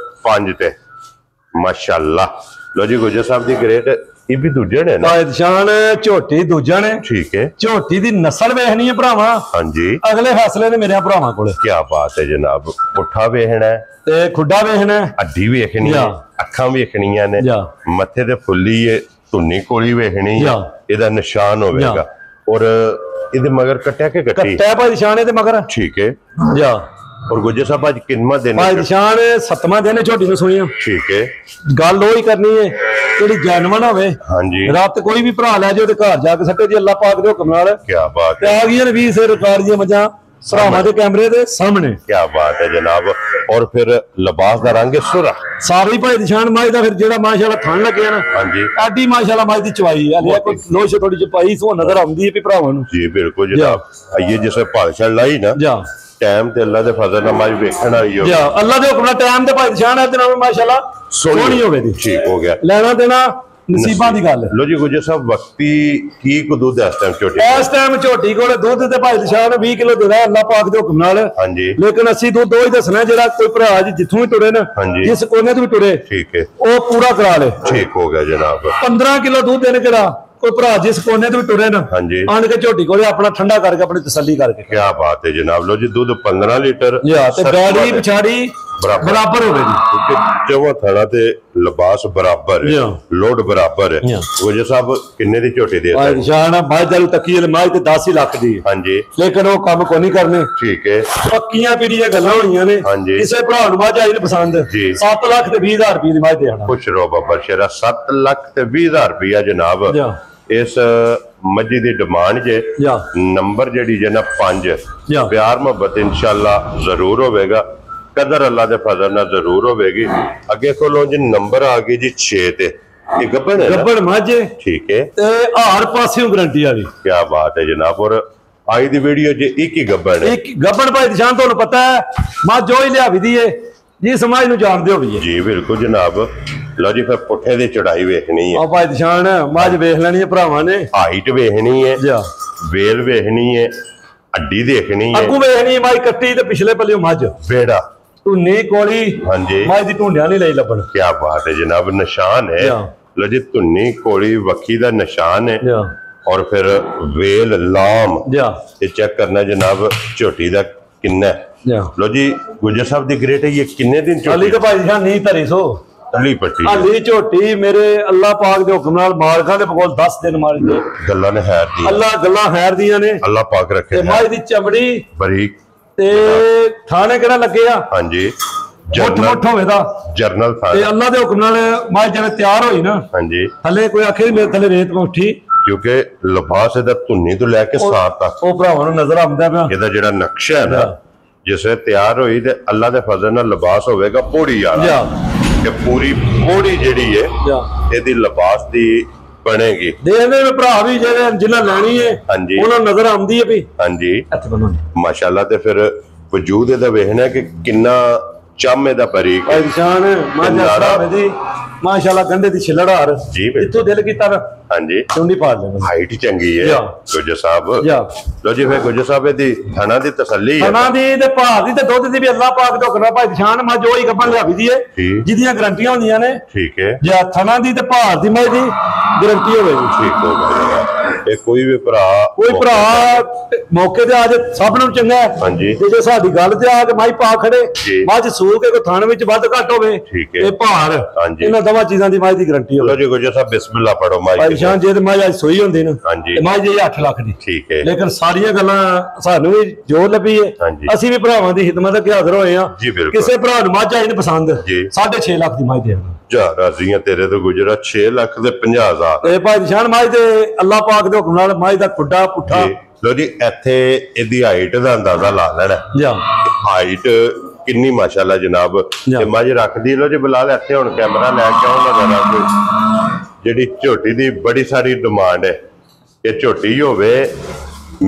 5 ਤੇ ਮਾਸ਼ਾਅੱਲਾ। ਲੋ ਜੀ ਗੁਜਰ ਸਾਹਿਬ ਦੀ ਗ੍ਰੇਟ ਇਹ ਵੀ ਦੂਜੇ ਨੇ ਨਾ ਨਿਸ਼ਾਨ ਝੋਟੀ ਦੂਜਾ ਨੇ। ਠੀਕ ਹੈ ਝੋਟੀ ਦੀ ਨਸਲ ਵੇਖਣੀ ਹੈ ਭਰਾਵਾ। ਹਾਂਜੀ ਅਗਲੇ ਫੈਸਲੇ ਨੇ ਮੇਰੇ ਭਰਾਵਾਂ ਕੋਲੇ। ਕੀ ਬਾਤ ਹੈ ਜਨਾਬ। ਪੁੱਠਾ ਵੇਖਣਾ ਤੇ ਖੁੱਡਾ ਵੇਖਣਾ ਅੱਡੀ ਵੇਖਣੀ ਅੱਖਾਂ ਵੇਖਣੀਆਂ ਨੇ ਮੱਥੇ ਤੇ ਫੁੱਲੀ ਏ ਧੁੰਨੀ ਕੋਲੀ ਵੇਖਣੀ ਇਹਦਾ ਨਿਸ਼ਾਨ ਹੋਵੇਗਾ। ਔਰ ਇਹਦੇ ਮਗਰ ਕੱਟਿਆ ਕਿ ਕੱਟੀ ਕੱਟਿਆ ਭਾਈ ਨਿਸ਼ਾਨ ਇਹਦੇ ਮਗਰ। ਠੀਕ ਹੈ ਜਾ ਔਰ ਗੁੱਜਰ ਸਾਹਿਬ ਅੱਜ ਕਿੰਨਵਾਂ ਦਿਨ? ਭਾਈ ਨਿਸ਼ਾਨ 7ਵਾਂ ਦਿਨ ਝੋਟੀ ਨੂੰ ਸੁਣੀਆਂ। ਠੀਕ ਹੈ ਗੱਲ ਉਹ ਹੀ ਕਰਨੀ ਹੈ ਜਿਹੜੀ ਜੈਨੂਇਨ ਹੋਵੇ। ਹਾਂਜੀ ਰਾਤ ਕੋਈ ਵੀ ਭਰਾ ਲੈ ਜਾਓ ਤੇ ਘਰ ਜਾ ਕੇ ਸੱਟੇ ਜੀ ਅੱਲਾਹ ਪਾਕ ਦੇ ਹੁਕਮ ਨਾਲ। ਕੀ ਬਾਤ ਹੈ। ਆ ਗਈਆਂ ਨੇ 20 ਰਿਕਾਰਡ ਦੀਆਂ ਮੱਝਾਂ ਭਰਾਵਾਂ ਦੇ ਕੈਮਰੇ ਦੇ ਸਾਹਮਣੇ। ਕੀ ਬਾਤ ਹੈ ਜਨਾਬ। ਔਰ ਫਿਰ ਲਿਬਾਸ ਦਾ ਰੰਗ ਸੁਰਾ ਸਾਰੀ ਭਾਈ ਨਿਸ਼ਾਨ ਮਾਝ ਦਾ ਫਿਰ ਜਿਹੜਾ ਮਾਸ਼ਾਅੱਲਾ ਥਣ ਲੱਗਿਆ ਨਾ ਹਾਂਜੀ ਐਡੀ ਮਾਸ਼ਾਅੱਲਾ ਮਾਝ ਦੀ ਚਵਾਈ ਹੈ। ਕੋਈ ਲੋਸ਼ ਥੋੜੀ ਜਿਹੀ ਪਾਈ ਸੋ ਨਜ਼ਰ ਆਉਂਦੀ ਹੈ ਵੀ ਭਰਾਵਾਂ ਨੂੰ। ਜੀ ਬਿਲਕੁਲ ਜਨਾਬ। ਆਈਏ ਜਿਸੇ ਭਾਲਸ਼ਾ ਲਾਈ ਨਾ ਜਾ ਟਾਈਮ ਤੇ ਅੱਲਾ ਦੇ ਫਜ਼ਲ ਨਾਲ ਮਾਝ ਵੇਖਣ ਵਾਲੀ ਹੋ ਜਾ ਅੱਲਾ ਦੇ ਹੁਕਮ ਨਾਲ ਟਾਈਮ ਤੇ ਭਾਈ ਨਿਸ਼ਾਨ ਹੈ ਤੇ ਨਾਲ ਮਾਸ਼ਾਅੱਲਾ ਸੋਹਣੀ ਹੋਵੇ ਦੀ। ਠੀਕ ਹੋ ਗਿਆ। ਲੈਣਾ ਦੇਣਾ ਨਸੀਬਾਂ ਦੀ ਗੱਲ। ਲੋ ਜੀ ਗੁਜਰ ਸਾਹਿਬ ਵਕਤੀ ਕੀ ਕੁ ਦੁੱਧ ਇਸ ਟਾਈਮ ਝੋਟੀ? ਇਸ ਟਾਈਮ ਝੋਟੀ ਕੋਲ ਦੁੱਧ ਤੇ ਭਾਈ ਨਿਸ਼ਾਨ 20 ਕਿਲੋ ਦੇਣਾ ਅੱਲਾਹ ਪਾਕ ਦੇ ਹੁਕਮ ਨਾਲ। ਹਾਂਜੀ ਲੇਕਿਨ ਅਸੀਂ ਦੁੱਧ ਉਹ ਹੀ ਦੱਸਣਾ ਜਿਹੜਾ ਕੋਈ ਭਰਾ ਜੀ ਜਿੱਥੋਂ ਵੀ ਟੁਰੇ ਨਾ ਜਿਸ ਕੋਨੇ ਤੋਂ ਵੀ ਟੁਰੇ ਠੀਕ ਹੈ ਉਹ ਪੂਰਾ ਕਰਾ ਲੇ। ਠੀਕ ਹੋ ਗਿਆ ਜਨਾਬ। 15 ਕਿਲੋ ਦੁੱਧ ਦੇਣ ਕਿਹੜਾ ਕੋਈ ਭਰਾ ਜਿਸ ਕੋਨੇ ਤੋਂ ਵੀ ਟੁਰੇ ਨਾ ਆਣ ਕੇ ਝੋਟੀ ਕੋਲੇ ਆਪਣਾ ਠੰਡਾ ਕਰਕੇ ਆਪਣੀ ਤਸੱਲੀ ਕਰਕੇ। ਕੀ ਬਾਤ ਹੈ ਜਨਾਬ। ਲੋ ਜੀ ਦੁੱਧ 15 ਲੀਟਰ ਤੇ ਗਾੜੀ ਪਿਛਾੜੀ ਬਰਾਬਰ ਹੋਵੇ ਜੀ। ਚੌਵਾਂ ਥਾਣਾ ਤੇ ਲਿਬਾਸ ਬਰਾਬਰ ਹੈ ਲੋਡ ਬਰਾਬਰ ਹੈ। ਗੁਜਰ ਸਾਹਿਬ ਕਿੰਨੇ ਦੀ ਝੋਟੀ ਦੇ? ਨਿਸ਼ਾਨ ਮਾਝ ਦਾ ਤਕੀਲ ਮਾਝ ਤੇ 10 ਹੀ ਲੱਖ ਦੀ। ਹਾਂਜੀ ਲੇਕਿਨ ਉਹ ਕੰਮ ਕੋ ਨਹੀਂ ਕਰਨੇ। ਠੀਕ ਹੈ ਪੱਕੀਆਂ ਪੀੜੀਆਂ ਗੱਲਾਂ ਹੋਣੀਆਂ ਨੇ। ਕਿਸੇ ਭਰਾ ਨੂੰ ਮਾਝ ਆਈ ਨੇ ਪਸੰਦ 7 ਲੱਖ ਤੇ 20,000 ਰੁਪਏ ਦੀ ਮਾਝ ਦੇਣਾ। ਖੁਸ਼ ਰਹੋ ਬਾਬਾ ਸ਼ੇਰਾ। 7 ਲੱਖ ਤੇ 20,000 ਰੁਪਇਆ ਜਨਾਬ ਇਸ ਮੱਝੀ ਦੀ ਡਿਮਾਂਡ ਜੇ। ਨੰਬਰ ਜਿਹੜੀ ਜੇ ਨਾ 5 ਪਿਆਰ ਮੁਹੱਬਤ ਇਨਸ਼ਾਅੱਲਾ ਜ਼ਰੂਰ ਹੋਵੇਗਾ। ਕਦਰ ਅੱਲਾ ਦੇ ਫਜ਼ਲ ਨਾਲ ਜ਼ਰੂਰ ਹੋਵੇਗੀ। ਅੱਗੇ ਕੋਲੋਂ ਜੀ ਨੰਬਰ ਆ ਗਈ ਜੀ 6 ਤੇ ਇਹ ਗੱਬਣ ਹੈ। ਗੱਬਣ ਮੱਝ ਠੀਕ ਹੈ ਤੇ ਹਰ ਪਾਸਿਓਂ ਗਾਰੰਟੀ ਵਾਲੀ। ਕੀ ਬਾਤ ਹੈ ਜਨਾਬ। ਔਰ ਅੱਜ ਦੀ ਵੀਡੀਓ 'ਚ ਇੱਕ ਹੀ ਗੱਬਣ ਹੈ। ਇੱਕ ਗੱਬਣ ਭਾਈ ਨਿਸ਼ਾਨ ਤੁਹਾਨੂੰ ਪਤਾ ਹੈ ਮੱਝ ਜੋ ਹੀ ਲਿਆਵੀ ਦੀ ਏ ਜੀ ਸਮਾਜ ਨੂੰ ਜਾਣਦੇ ਹੋ ਵੀ ਜੀ ਬਿਲਕੁਲ ਜਨਾਬ। ਲਓ ਜੀ ਫਿਰ ਪੁੱਠੇ ਦੀ ਚੜਾਈ ਵੇਖਣੀ ਹੈ। ਆ ਭਾਈ ਨਿਸ਼ਾਨ ਮੱਝ ਵੇਖ ਲੈਣੀ ਹੈ ਭਰਾਵਾਂ ਨੇ। ਹਾਈਟ ਵੇਖਣੀ ਹੈ ਵੇਲ ਵੇਖਣੀ ਹੈ, ਅੱਡੀ ਦੇਖਣੀ ਹੈ, ਅੱਗੂ ਵੇਖਣੀ ਮਾਈ ਕੱਟੀ ਤੇ ਪਿਛਲੇ ਪੱਲਿਓ ਮੱਝ ਬੇੜਾ ਧੁੰਨੀ ਕੋਲੀ ਹਾਂਜੀ ਮਾਈ ਦੀ ਢੂੰਡਿਆਂ ਨਹੀਂ ਲਈ ਲੱਭਣ। ਕੀ ਬਾਤ ਹੈ ਜਨਾਬ, ਨਿਸ਼ਾਨ ਹੈ ਲੋ ਜੀ, ਧੁੰਨੀ ਕੋਲੀ ਵੱਖੀ ਦਾ ਨਿਸ਼ਾਨ ਹੈ और फिर वेल लाम ये चेक करना जनाब झोटी का किन्ना। लो जी गुजर साहब दी ग्रेट है, ये किन्ने दिन अली तो भाई जान नहीं धरी सो अली पट्टी अली झोटी मेरे अल्लाह पाक दे हुक्म नाल मालका दे कोल 10 दिन मारी दे गल्लां ने खैर दी, अल्लाह गल्लां खैर दियां ने, अल्लाह पाक रखे। ते माई दी चमड़ी बारीक ते थाने केड़ा लगे आ हां जी जर्नल होवे दा जर्नल था ते अल्लाह दे हुक्म नाल माई जने तैयार होई ना हां जी थले कोई आखे मेरे थले रेत में उठी क्योंकि लिबास इहदा धुन्नी तो लैके साफ तक ओ भरावां नूं नजर आंदा पिया इहदा जेड़ा नक्शा है ना जिससे तैयार होई ते अल्लाह दे फजल नाल लिबास होवेगा पोड़ी वाला कि पूरी पोड़ी जेड़ी है इहदी लिबास दी बनेगी। देखने में भरा भी जेड़े जिन्हां लैनी है हां जी उन्हां नजर आंदी है भी हां जी इत्थे बनो माशाल्लाह। ते फिर वजूद इहदा वेखना कि किन्ना चम इहदा बारीक है निशान माशाल्लाह दी माशाल्लाह गंढे दी छिलड़ हार जी इत्थों दिल कीता हां जी चुंडी पा ले हाइट चंगी है गुजर साहब। लो जी फिर गुजर साहब दी थना दी तसल्ली है, थना दी ते भार दी ते दुध दी भी अल्लाह पाक दा हुक्म भाई निशान मैं जो ही कपन लियावी दी है जिदियां गारंटियां होंदियां ने ठीक है जे थना दी ते भार दी मैं दी गारंटी होवेगी ठीक हो गया। कोई भी भरा मौके ते आज सब नूं चंगा है हां जी जे साडी गल ते आ के माई पा खड़े मझ सूल के कोई थाने विच वध घट होवे ते भार हां जी इन्हां दवा चीजां दी माई दी गारंटी होवे। लो जी गुजर साहब बिस्मिल्लाह पढ़ो माई निशान जे ते माई आज सोई होंदी ना हां जी माई जी 8 लाख दी ठीक है लेकिन सारियां गल्लां सानू भी जो लभी है हां जी ਅਸੀਂ ਵੀ ਭਰਾਵਾਂ ਦੀ ਖਿਦਮਤ ਅੱਗੇ ਹਾਜ਼ਰ ਹੋਏ ਆ ਕਿਸੇ ਭਰਾ ਨੂੰ ਮੱਝ ਆਈ ਨੇ ਪਸੰਦ 6.5 ਲੱਖ ਦੀ ਮੱਝ ਦੇਣਾ ਜਾ ਰਾਜ਼ੀਆਂ ਤੇਰੇ ਤੋਂ ਗੁਜਰਾ 6 ਲੱਖ ਦੇ 50,000 ਇਹ ਭਾਈ ਨਿਸ਼ਾਨ ਮੱਝ ਤੇ ਅੱਲਾਹ ਪਾਕ ਦੇ ਹੁਕਮ ਨਾਲ ਮੱਝ ਦਾ ਖੁੱਡਾ ਪੁੱਠਾ। ਲੋ ਜੀ ਇੱਥੇ ਇਹਦੀ ਹਾਈਟ ਦਾ ਅੰਦਾਜ਼ਾ ਲਾ ਲੈਣਾ ਜਾ ਹਾਈਟ ਕਿੰਨੀ ਮਾਸ਼ਾਅੱਲਾ ਜਨਾਬ ਤੇ ਮੱਝ ਰੱਖਦੀ। ਲੋ ਜੀ ਬਿਲਾਲ ਇੱਥੇ ਹੁਣ ਕੈਮਰਾ ਲੈ ਕੇ ਆਉਣਾ ਜਰਾ ਕੋਈ ਜਿਹੜੀ ਝੋਟੀ ਦੀ ਬੜੀ ਸਾਰੀ ਡਿਮਾਂਡ ਹੈ ਕਿ ਝੋਟੀ ਹੋਵੇ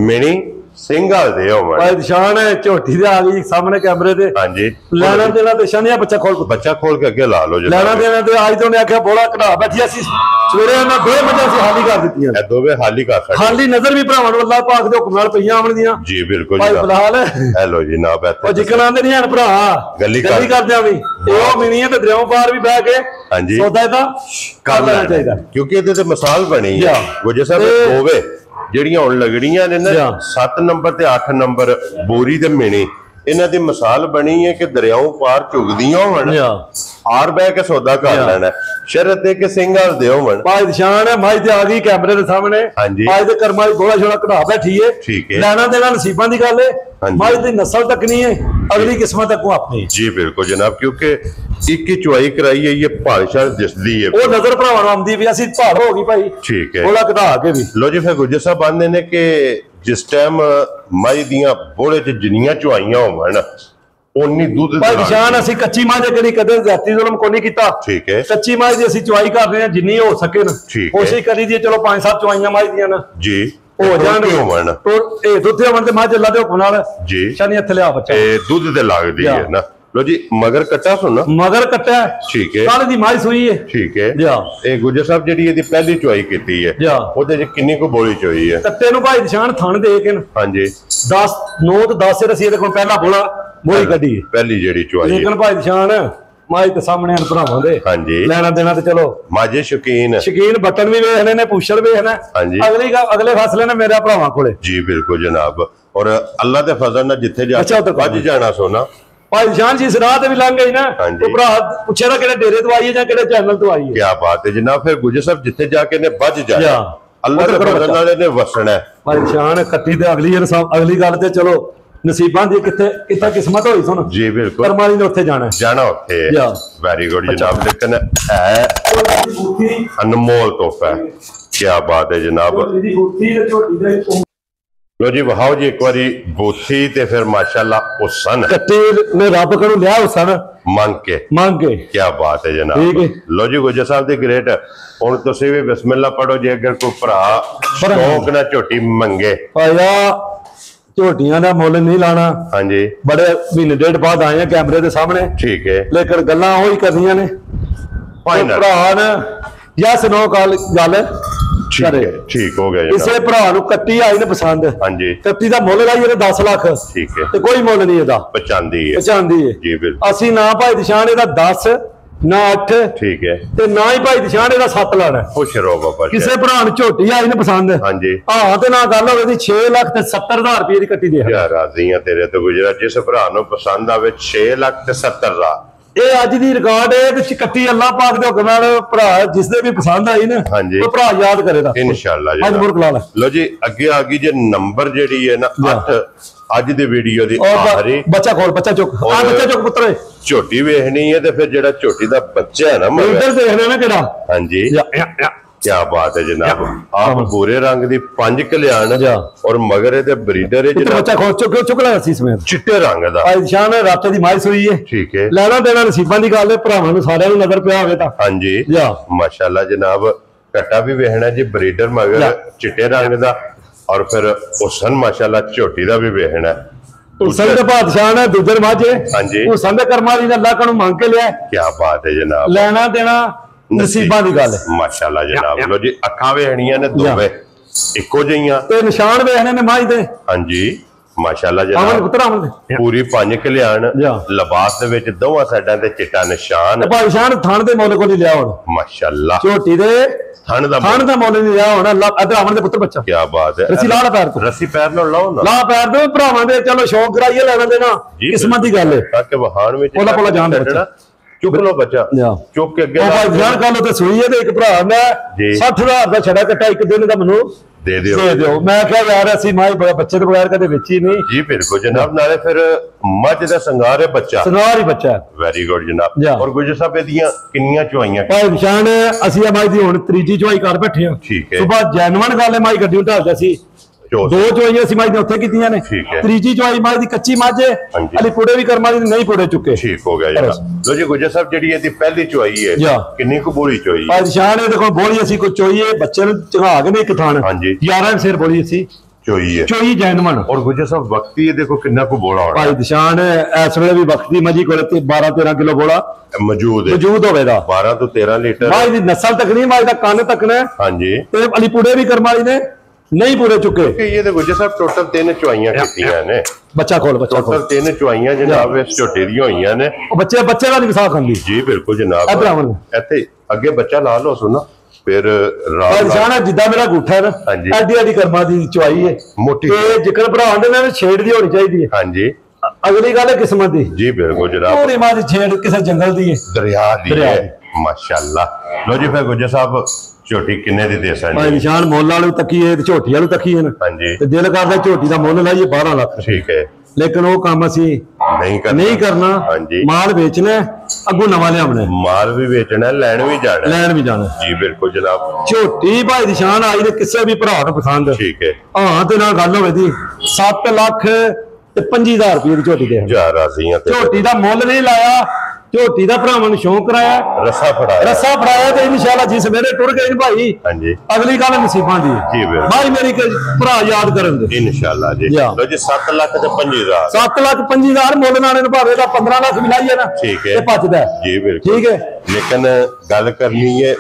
ਮਿਣੀ ਸਿੰਗਲ ਦੇ ਹੋਵਣ ਭਾਈ ਨਿਸ਼ਾਨ ਝੋਟੀ ਦੇ ਆ ਗਈ ਸਾਹਮਣੇ ਕੈਮਰੇ ਤੇ हां जी ਲੈਣਾ ਦੇਣਾ ਤੇ ਸ਼ਾਨੀਆ ਬੱਚਾ ਖੋਲ के अगे ला लो ਲੈਣਾ ਦੇਣਾ ਤੇ ਅੱਜ ਤੋਂ ਨੇ ਆਖਿਆ ਬੋਲਾ ਕਢਾ ਬੈਠੀ ਅਸੀਂ ਸਵੇਰੇ ਇਹਨਾਂ ਦੋਵੇਂ ਮੱਝਾਂ ਅਸੀਂ ਹਾਲੀ ਕਰ ਦਿੱਤੀਆਂ ਇਹ ਦੋਵੇਂ ਹਾਲੀ ਕਰ ਸਕਦੇ ਹਾਲੀ ਨਜ਼ਰ ਵੀ ਭਰਾਵਾਂ ਨੂੰ ਅੱਲਾਹ ਪਾਕ ਦੇ ਹੁਕਮ ਨਾਲ ਪਈਆਂ ਆਵਣਦੀਆਂ ਜੀ ਬਿਲਕੁਲ ਭਾਈ ਫਿਲਹਾਲ ਹੈਲੋ ਜੀ ਨਾ ਬੈਠੇ ਉਹ ਜਿਕਣ ਆਂਦੇ ਨਹੀਂ ਹਨ ਭਰਾ ਗੱਲੀ ਕਰਦਿਆਂ ਵੀ ਉਹ ਮਿਣੀ ਹੈ ਤੇ ਦਰਿਆਵਾਂ ਪਾਰ ਵੀ ਬਹਿ ਕੇ हां जी ਸੌਦਾ ਇਹਦਾ ਕਰ ਲੈਣਾ ਚਾਹੀਦਾ ਕਿਉਂਕਿ ਇਹਦੇ ਤੇ ਮਿਸਾਲ ਬਣੀ ਹੈ ਗੁਜਰ ਸਾਹਿਬ ਹੋਵੇ ਜਿਹੜੀਆਂ ਹੁਣ ਲੱਗੜੀਆਂ ਨੇ ਨਾ 7 ਨੰਬਰ ਤੇ 8 ਨੰਬਰ ਬੋਰੀ ਤੇ ਮਿਣੀ ਇਹਨਾਂ ਦੀ ਮਿਸਾਲ ਬਣੀ ਹੈ ਕਿ ਦਰਿਆਓਂ ਪਾਰ ਝੁਕਦੀਆਂ ਹੋਣ ਆਰ ਬਹਿ ਕੇ ਸੌਦਾ ਕਰ ਲੈਣਾ ਸ਼ਰਤ ਹੈ ਕਿ ਸਿੰਗਲ ਦੇ ਹੋਣ। ਭਾਈ ਨਿਸ਼ਾਨ ਹੈ ਮਾਈ ਤੇ ਆ ਗਈ ਕੈਮਰੇ ਦੇ ਸਾਹਮਣੇ ਮਾਈ ਦੇ ਕਰਮਾਂ ਦੀ ਗੋਲਾ ਛੋੜਾ ਕਢਾ ਬੈਠੀ ਹੈ ਠੀਕ ਹੈ ਲੈਣਾ ਦੇਣਾ ਨਸੀਬਾਂ ਦੀ ਗੱਲ ਹੈ ਮਾਈ ਦੀ ਨਸਲ ਤੱਕ ਨਹੀਂ ਹੈ ਅਗਲੀ ਕਿਸਮਤ ਤੱਕ ਉਹ ਆਪਣੀ ਜੀ ਬਿਲकुल जनाब क्योंकि एक ही चुआई कराई है ये भालशाल दिसदी है ਉਹ ਨਜ਼ਰ ਭਰਾਵਾਂ ਨੂੰ ਆਉਂਦੀ ਵੀ ਅਸੀਂ ਭਾੜ ਹੋ ਗਈ ਭਾਈ ठीक है ਗੋਲਾ ਕਢਾ ਕੇ ਵੀ। लो जी फिर गुजर साहब आंदे ने कि जिस टाइम माई दियां बोले च जिन्नियां चुआइयां होवन उन्नी दूध ਭਾਈ ਨਿਸ਼ਾਨ ਅਸੀਂ ਕੱਚੀ ਮਾਝ ਕਰੀ ਕਦੇ ਜਾਤੀ ਜ਼ੁਲਮ ਕੋਈ ਨਹੀਂ ਕੀਤਾ ठीक है ਕੱਚੀ ਮਾਝ ਦੀ ਅਸੀਂ ਚੁਆਈ ਕਰ ਰਹੇ ਹਾਂ ਜਿੰਨੀ ਹੋ ਸਕੇ ਨਾ ਕੋਸ਼ਿਸ਼ ਕਰੀ ਦੀ ਚਲੋ 5-7 ਚੁਆਈਆਂ ਮਾਝ ਦੀਆਂ ਨਾ जी ਹੋ ਜਾਣ ਤੋਂ ਇਹ ਦੁੱਧ ਹੋਵਣ ਤੇ ਮਾਝ ਅੱਲਾ ਦੇ ਹੁਕਮ ਨਾਲ जी ਸ਼ਾਨੀ ਇੱਥੇ ਲਿਆ ਬੱਚਾ ਇਹ ਦੁੱਧ ਤੇ ਲੱਗਦੀ ਹੈ ਨਾ। लो जी मगर कट्टा सुन मगर कट्टा ठीक है ਕੱਲ ਦੀ ਮਾਝ ਸੂਈ ਹੈ ठीक है ਇਹ ਗੁਜਰ ਸਾਹਿਬ ਜਿਹੜੀ ਇਹਦੀ ਪਹਿਲੀ ਚੁਆਈ ਕੀਤੀ ਹੈ ਉਹਦੇ ਚ ਕਿੰਨੀ ਕੁ ਬੋਲੀ ਚੋਈ ਹੈ ਕੱਟੇ ਨੂੰ ਭਾਈ ਨਿਸ਼ਾਨ ਥਣ ਦੇ ਕੇ ਹਾਂਜੀ 10 9 ਤੇ 10 ਰਸੀ ਇਹਦੇ ਕੋਲ ਪਹਿਲਾ ਬੋਲਾ ਬੋਲੀ ਕੱਢੀ ਪਹਿਲੀ ਜਿਹੜੀ ਚੁਆਈ ਲੇਕਿਨ ਭਾਈ ਨਿਸ਼ਾਨ ਮਾਝ ਤੇ ਸਾਹਮਣੇ ਹਨ ਭਰਾਵਾਂ ਦੇ ਹਾਂਜੀ ਲੈਣਾ ਦੇਣਾ ਤੇ ਚਲੋ ਮਾਝੇ ਸ਼ੌਕੀਨ ਬਟਨ ਵੀ ਵੇਖਣੇ ਨੇ ਪੁੱਛੜ ਵੇਖਣਾ ਅਗਲੇ ਫਸਲੇ ਨੇ ਮੇਰੇ ਭਰਾਵਾਂ ਕੋਲੇ ਜੀ ਬਿਲਕੁਲ ਜਨਾਬ। ਔਰ ਅੱਲਾ ਦੇ ਫਜ਼ਲ ਨਾਲ ਜਿੱਥੇ ਜਾ ਵੱਜ ਜਾਣਾ ਸੋਨਾ ਭਾਈ ਨਿਸ਼ਾਨ ਜੀ ਰਾਹ ਤੇ ਵੀ ਲੰਘ ਗਈ ਨਾ ਉਹ ਭਰਾ ਪੁੱਛਿਆ ਨਾ ਕਿਹੜੇ ਡੇਰੇ ਤੋਂ ਆਈ ਹੈ ਜਾਂ ਕਿਹੜੇ ਚੈਨਲ ਤੋਂ ਆਈ ਹੈ। ਕੀ ਬਾਤ ਹੈ ਜਨਾਬ। ਫਿਰ ਗੁਜਰ ਸਾਹਿਬ ਜਿੱਥੇ ਜਾ ਕੇ ਨੇ ਵੱਜ ਜਾਣਾ ਅੱਲਾ ਦੇ ਫਜ਼ਲ ਨਾਲ ਇਹਨੇ ਵਸਣਾ ਭਾਈ ਨਿਸ਼ਾਨ ਕੱਟੀ ਤੇ ਅਗਲੀ ਗੱਲ ਤੇ ਚਲੋ ਨਸੀਬਾਂ ਦੀ ਕਿੱਥੇ ਕਿਸਮਤ ਹੋਈ ਸੁਣ ਜੀ ਬਿਲਕੁਲ ਕਰਮਾਲੀ ਨੇ ਉੱਥੇ ਜਾਣਾ ਉੱਥੇ ਵੈਰੀ ਗੁੱਡ ਜਨਾਬ। ਲੇਕਿਨ ਹੈ ਅਨਮੋਲ ਤੋਹਫਾ ਕੀ ਬਾਤ ਹੈ ਜਨਾਬ। लो जी वहाओ जी एक बारी बूथी ते फिर माशाल्लाह हुसन कट्टी ने रब कोलों लिया हुसन मांग के क्या बात है जनाब। लो जी गुजर साहब दी ग्रेट हुण तुसीं भी बिस्मिल्लाह पढ़ो जे अगर कोई भरा शौक ना झोटी मंगे आया झोटियां दा मुल नहीं लाना। हां जी बड़े महीने डेढ़ बाद आए हैं कैमरे दे सामने ठीक है लेकिन गल्लां ओही करनियां ने भाई भरा ने ਯਸ ਨੋ ਗੱਲ ठीक हो गया ਕਿਸੇ ਭਰਾ ਨੂੰ ਕੱਟੀ ਆਈ ਨੇ ਪਸੰਦ। ਹਾਂਜੀ ਕੱਟੀ ਦਾ ਮੁੱਲ ਲਾਈ ਇਹਦਾ 10 ਲੱਖ। ਠੀਕ ਹੈ। ਤੇ ਕੋਈ ਮੁੱਲ ਨਹੀਂ ਇਹਦਾ, ਪਚਾਂਦੀ ਹੈ ਜੀ ਬਿਲਕੁਲ। ਅਸੀਂ ਨਾ ਭਾਈ ਦਿਸ਼ਾਨ ਇਹਦਾ 10 ਨਾ 8 ਠੀਕ ਹੈ ਤੇ ਨਾ ਹੀ ਭਾਈ ਦਿਸ਼ਾਨ ਇਹਦਾ 7 ਲਾਣਾ। ਖੁਸ਼ ਰਹੋ ਬਾਬਾ। ਕਿਸੇ ਭਰਾ ਨੂੰ ਝੋਟੀ ਆਈ ਨੇ ਪਸੰਦ, ਹਾਂਜੀ ਹਾਂ ਤੇ ਨਾ ਗੱਲ ਹੋਵੇ ਦੀ 6 ਲੱਖ ਤੇ 70,000 ਰੁਪਏ ਦੀ ਕੱਟੀ ਦੇ। ਯਾਰ ਰਾਜ਼ੀਆਂ ਤੇਰੇ ਤੋਂ ਗੁਜਰਾ। ਜਿਸ ਭਰਾ ਨੂੰ ਪਸੰਦ ਆਵੇ 6 ਲੱਖ ਤੇ 70,000। ਇਹ ਅੱਜ ਦੀ ਰਿਕਾਰਡ ਹੈ ਤੇ ਕੱਟੀ ਅੱਲਾਹ ਪਾਕ ਦੇ ਹੁਕਮ ਨਾਲ ਭਰਾ ਜਿਸ ਦੇ ਵੀ ਪਸੰਦ ਆਈ ਨਾ ਉਹ ਭਰਾ ਯਾਦ ਕਰੇਗਾ ਇਨਸ਼ਾਅੱਲਾ ਜੀ। ਅੱਜ ਮੁਰਕ ਲਾ ਲੈ ਲੋ ਜੀ ਅੱਗੇ ਆ ਗਈ ਜੇ ਨੰਬਰ ਜਿਹੜੀ ਹੈ ਨਾ 8 ਅੱਜ ਦੀ ਵੀਡੀਓ ਦੀ ਆਖਰੀ। ਬੱਚਾ ਖੋਲ, ਬੱਚਾ ਚੁੱਕ, ਆ ਬੱਚਾ ਚੁੱਕ ਪੁੱਤਰ। ਝੋਟੀ ਵੇਖਣੀ ਹੈ ਤੇ ਫਿਰ ਜਿਹੜਾ ਝੋਟੀ ਦਾ ਬੱਚਾ ਹੈ ਨਾ ਇੱਧਰ ਦੇਖ ਲੈਣਾ ਕਿਹੜਾ। ਹਾਂਜੀ क्या बात है जनाब। आप भूरे रंग दी 5 कल्याण और मगर दे ब्रीडर है जनाब। बच्चा खोल चुक ला सी इसमें चिट्टे रंग दा निशान है रात दी माई सुई है। ठीक है लेना देना नसीबां दी गल है भरावां नूं सारियां नूं नजर पिया होवे तां। हां जी माशाल्लाह जनाब। कट्टा भी वेखना जी ब्रीडर मगर चिट्टे रंग दा और फिर हुसन माशाल्लाह झोटी दा भी वेखना। हुसन दे बादशाह ने दूजर माजे। हां जी हुसन दे कर्मा दी अल्लाह कोलों मांग के लिया। क्या बात है जनाब। लेना देना नसीबां दी गल है माशाल्लाह जनाब। लो जी अखां वेखणियां ने दोवे इक्को जिहियां ते निशान वेखने ने माई दे। हां जी माशाल्लाह जनाब। पूरी 5 कल्याण लिबास दे विच दोवां साइडां ते चिट्टा निशान। भाई शान थान दे मुੱਲ कोल लिया हुण माशाल्लाह। झोटी दे थान दा मुੱਲ नहीं लिया हुण। अदर अमन दे पुत्र बच्चा। क्या बात है। रस्सी ला पैर तो रस्सी पैर नाल लाओ ना ला पैर दे भरावां दे। चलो शौक कराइए लेना देना किस्मत दी गल है। ताकि वहान विच पोला पोला जान देना। चुक लो बच्चा चुक के अगे जान गल ते सुनी है ते एक भरा मैं 60,000 दा छड़ा कट्टा एक दिन दा मनु दे दियो। मैं क्या यार ऐसी माई बड़ा बच्चे तो बगैर कदे वेची नहीं। जी बिल्कुल जनाब। नाले फिर मझ दा संगार है बच्चा। संगार ही बच्चा है। वेरी गुड जनाब। और गुजर साहब एदियां किन्नियां चवाइयां भाई निशान ਅਸੀਂ ਆ ਮਾਈ ਦੀ ਹੁਣ ਤੀਜੀ ਚਵਾਈ ਕਰ ਬੈਠੇ ਹਾਂ। ਠੀਕ है सुबह जैनवन गल है माई गड्डी ढालਦਾ ਸੀ। दो चवाइयां सी माई ने उत्थे कीतियां ने। तीजी चवाई माई दी कच्ची मझ है अली पुड़े भी कर्मा दी नहीं पुड़े चुके। ठीक हो गया जनाब। लो जी गुजर साहब जेडी एदी पहली चवाई है किन्नी को बोली चवाई है। निशान देखो बोली ਅਸੀਂ कोई चोई है बच्चे ने चढ़ा के ने एक थान। हां जी 11 सिर बोली ਅਸੀਂ चोई है चोई जैनवन। और गुजर साहब वक्ती है देखो कितना को बोला होना भाई निशान इस वेले भी वक्ती मजी कोले 12-13 किलो बोला मौजूद होवेगा। 12 तो 13 लीटर भाई दी नस्ल तक नहीं माई दा कान तक ने। हां जी ते अली पुड़े भी कर्मा दी ने नहीं पूरे चुके। ये देखो गुजर साहब टोटल 3 चवाइयां कीतियां ने। बच्चा खोल बच्चा खोल। टोटल 3 चवाइयां जनाब इस झोटी दी होईयां ने। बच्चे बच्चे दा नहीं विसाख खांदी। जी बिल्कुल जनाब। इत्थे अगे बच्चा ला लो सुनो फिर रात जिद्दां मेरा गुठा है ना एडी एडी कर्मा दी चवाई है मोटी ते जिकर भरा आंदे ने छेड़ दी होनी चाहिए। हां जी अगली गल है किस्मत दी। जी बिल्कुल जनाब। पूरी मां दी छेड़ किसे जंगल दी है दरिया दी है माशाल्लाह। लो जी फिर गुजर साहब झोटी किन्ने दी दे सकदे भाई निशान मोल वाले तकीए ते झोटी वाले तकीए ना। हां जी ते दिल करदा झोटी दा मोल लाइए 12 लाख। ठीक है लेकिन वो काम असी नहीं करना। हां जी माल बेचना अगू नवा लियावना माल भी बेचना लैन भी जाना। जी बिल्कुल जनाब। झोटी भाई निशान आई ते किसी भी भरा नूं पसंद। ठीक है हां ते ना गल होवे दी 7 लाख ते 25,000 रुपए दी झोटी दे जा राज़ियां ते झोटी दा मुੱਲ नहीं लाया। झोटी दा भरावां नूं शौक कराया रस्सा फड़ाया ते इंशाअल्लाह जिस मेरे टुर गए भाई। हां जी अगली गल नसीबां दी जी भाई मेरी भरा याद करन दे इंशाअल्लाह जी। लो जी 7 लाख ते 25,000 7 लाख 25,000 मुੱਲ नाले नूं भावे दा 15 लाख भी लाइए ना। ठीक है ते पचदा जी बिल्कुल। ठीक है लेकिन गल करनी है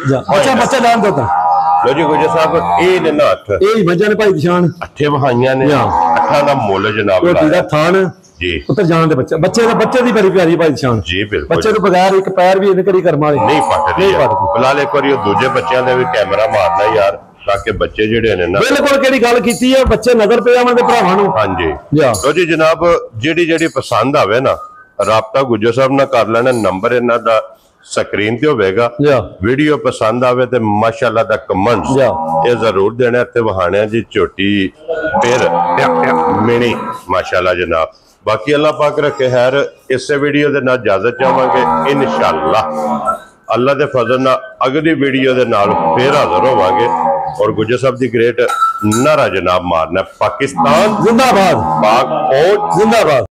बच्चा जान दो। लो जी गुजर साहब ए ने ना 8 ए वजह ने भाई निशान 8 वहाइयां ने 8 दा मुੱਲ जनाब दा थान जी उतर जान दे बच्चे दी बड़ी प्यारी भाई निशान। जी बिल्कुल बच्चे तो बगैर एक पैर भी इन्हें करी कर्मा नहीं पटदी फिलहाल एक बार दूजे बच्चों दे भी कैमरा मारना यार ताकि बच्चे जेडे ने ना बिल्कुल केड़ी गल कीती है बच्चे नजर पे आवन दे भरावां नूं। हां जी लो जी जनाब जेडी पसंद आवे ना राबता गुजर साहब ना कर लेना। नंबर इन्हां दा स्क्रीन ते होवेगा। वीडियो पसंद आवे ते माशाल्लाह दा कमेंट्स ये जरूर देना ते वहाणियां जी झोटी फिर मिनी माशाल्लाह जनाब। बाकी अल्लाह पाक रखे खैर इस वीडियो दे नाल इजाजत चाहांगे इंशाअल्लाह अल्लाह दे फजल नाल अगली वीडियो दे नाल फिर हाजिर होवांगे। और गुजर साहब दी ग्रेट नारा जनाब मारना पाकिस्तान जिंदाबाद पाक फौज जिंदाबाद।